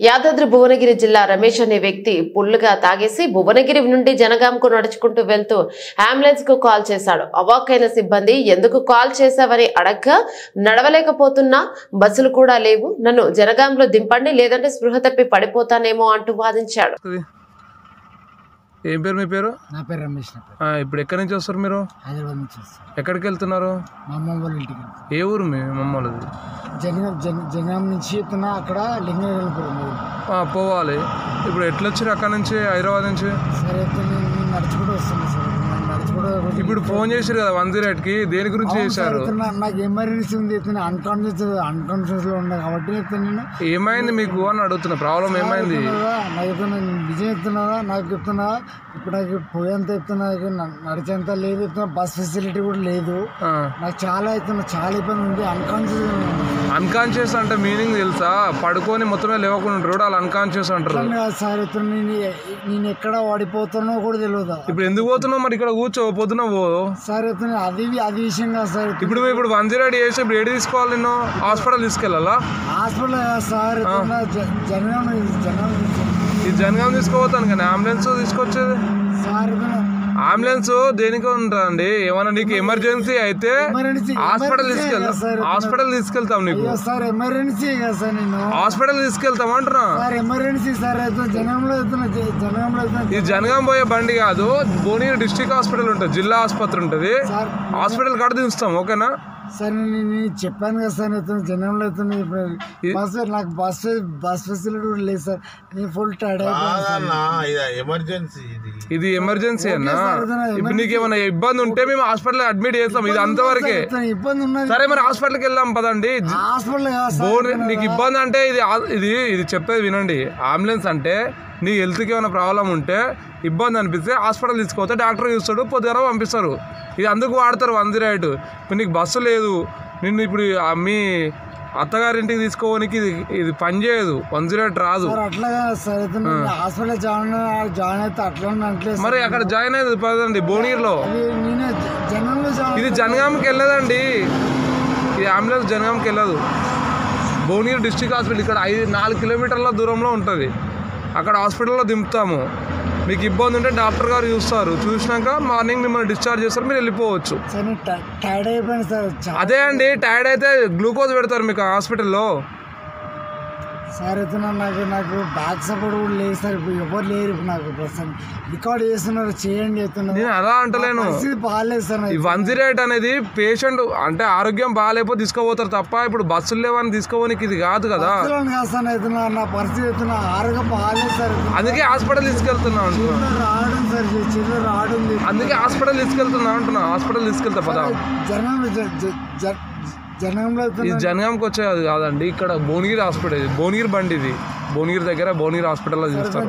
యాదాద్రి భువనగిరి జిల్లా రమేష్ అనే వ్యక్తి పుల్లుగా తాగేసి భువనగిరి నుండి జనగాంకు నడుచుకుంటూ వెళ్తూ అంబులెన్స్ కు కాల్ చేశాడు. అవాక్కైన సిబ్బంది ఎందుకు కాల్ చేశావని అడగ్గా నడవలేకపోతున్నా, బస్సులు కూడా లేవు, నన్ను జనగాంలో దింపండి లేదంటే స్పృహ తప్పి పడిపోతానేమో అంటూ వాదించాడు. ఏం పేరు మీ పేరు? నా పేరు రమేష్. ఇప్పుడు ఎక్కడి నుంచి వస్తారు మీరు? హైదరాబాద్ నుంచి వస్తారు. ఎక్కడికి వెళ్తున్నారు? మా అమ్మ వాళ్ళ ఇంటికి. ఏ ఊరు మీ మమ్మల్ది? జనగాం నుంచి అక్కడ లింగపురం పోవాలి. ఇప్పుడు ఎట్లా వచ్చారు అక్కడ నుంచి, హైదరాబాద్ నుంచి? సరే నేను నడుచుకుంటూ వస్తాను సార్. ఇప్పుడు ఫోన్ చేశారు కదా 108కి, దేని గురించి చేశారు? నాకు ఎమర్జెన్సీ ఉంది, అన్కాన్షియస్ లో ఉన్నా కాబట్టి నేను ఏమైంది మీకు అని అడుగుతున్నా. ప్రాబ్లం ఏమైంది? నాకు నిజం చెప్తున్నావా? నాకు చెప్తున్నావా? ఇప్పుడు నాకు పోయేంత చెప్తున్నా, నడిచేంత లేదు, చెప్తున్నా బస్ ఫెసిలిటీ కూడా లేదు. నాకు చాలా ఇబ్బంది ఉంది. అన్కాన్షియస్ అంటే మీనింగ్ తెలుసా? పడుకొని మొత్తమే లేవకుండా ఉంటారు, వాళ్ళు అన్కాన్షియస్ అంటారు. సార్ నేను ఎక్కడ పడిపోతానో కూడా తెలియదు. ఇప్పుడు ఎందుకు పోతున్నావు మరి? ఇక్కడ కూర్చో, పొద్దున పో సార్. అది విషయం కాదు సార్. ఇప్పుడు 108 చేసి ఇప్పుడు ఏడు తీసుకోవాలి? నేను హాస్పిటల్ తీసుకెళ్ళాలా? హాస్పిటల్ సార్ జనగాం తీసుకోపోతాను కానీ అంబులెన్స్ తీసుకొచ్చేది సార్. అంబులెన్స్ దేనికి ఉంటుందండి? ఏమన్నా నీకు ఎమర్జెన్సీ అయితే హాస్పిటల్ తీసుకెళ్తాం. నీకు సార్ ఎమర్జెన్సీ కదా సార్, నేను హాస్పిటల్ తీసుకెళ్తాం అంటున్నా. Sir emergency sir. జనగాంలో ఇది జనగాం పోయే బండి కాదు, భువనగిరి డిస్ట్రిక్ట్ హాస్పిటల్ ఉంటుంది, జిల్లా ఆసుపత్రి ఉంటుంది. హాస్పిటల్ కాడ దించుతాం, ఓకేనా? సార్ నేను చెప్పాను కదా సార్, జనంలో బస్ నాకు బస్ ఫెసిలిటీ కూడా లేదు సార్. నేను ఫుల్ టైర్డ్ ఇది ఎమర్జెన్సీ అన్నా. ఇప్పుడు నీకు ఏమైనా ఇబ్బంది ఉంటే మేము హాస్పిటల్ అడ్మిట్ చేస్తాం. ఇది అంతవరకే ఇబ్బంది ఉన్నది. సరే మరి హాస్పిటల్కి వెళ్దాం పదండి. నీకు ఇబ్బంది అంటే ఇది చెప్పేది వినండి. అంబులెన్స్ అంటే నీ హెల్త్కి ఏమైనా ప్రాబ్లం ఉంటే, ఇబ్బంది అనిపిస్తే హాస్పిటల్ తీసుకోతే డాక్టర్ చూస్తాడు, పొద్దున పంపిస్తారు. ఇది అందుకు వాడతారు 108. ఇప్పుడు నీకు బస్సు లేదు, నిన్ను ఇప్పుడు మీ అత్తగారింటికి తీసుకోవడానికి ఇది పని చేయదు, 108 రాదు. మరి అక్కడ జాయిన్ అయ్యేది పదండి భువనగిరిలో. ఇది జనగాంకి వెళ్ళదండి, ఈ అంబులెన్స్ జనగాంకి వెళ్ళదు. భువనగిరి డిస్ట్రిక్ట్ హాస్పిటల్ ఇక్కడ 4 కిలోమీటర్ల దూరంలో ఉంటుంది. అక్కడ హాస్పిటల్లో దింపుతాము. మీకు ఇబ్బంది ఉంటే డాక్టర్ గారు చూస్తారు, చూసినాక మార్నింగ్ మిమ్మల్ని డిశ్చార్జ్ చేస్తారు, మీరు వెళ్ళిపోవచ్చు. అదే అండి, టైర్డ్ అయితే గ్లూకోజ్ పెడతారు మీకు హాస్పిటల్లో. సార్ అయితే నాకు బ్యాక్ సపోర్ట్ కూడా లేదు సార్. ఇప్పుడు ఎవరు లేరు. ఇప్పుడు నాకు ప్రస్తుతం రికార్డ్ చేస్తున్నారు, చేయండి చెప్తున్నారు. నేను అలా అంటలేను, బాగాలేదు సార్. ఈ 108 అనేది పేషెంట్ అంటే ఆరోగ్యం బాగాలేకపోతే తీసుకోపోతారు తప్ప, ఇప్పుడు బస్సులు లేవని తీసుకోవడానికి ఇది కాదు కదా. నా పరిస్థితి అవుతున్నా, ఆరోగ్యం బాగాలేదు సార్. అందుకే హాస్పిటల్ తీసుకెళ్తున్నా అంటున్నా. రావడం సార్, చిల్లర రావడం, అందుకే హాస్పిటల్ తీసుకెళ్తున్నా అంటున్నా. హాస్పిటల్ తీసుకెళ్తా పదా. ఇది జనగాంకి వచ్చేది కాదండి, ఇక్కడ భువనగిరి హాస్పిటల్, భువనగిరి బండి ఇది. భువనగిరి దగ్గర భువనగిరి హాస్పిటల్లో చూస్తారు.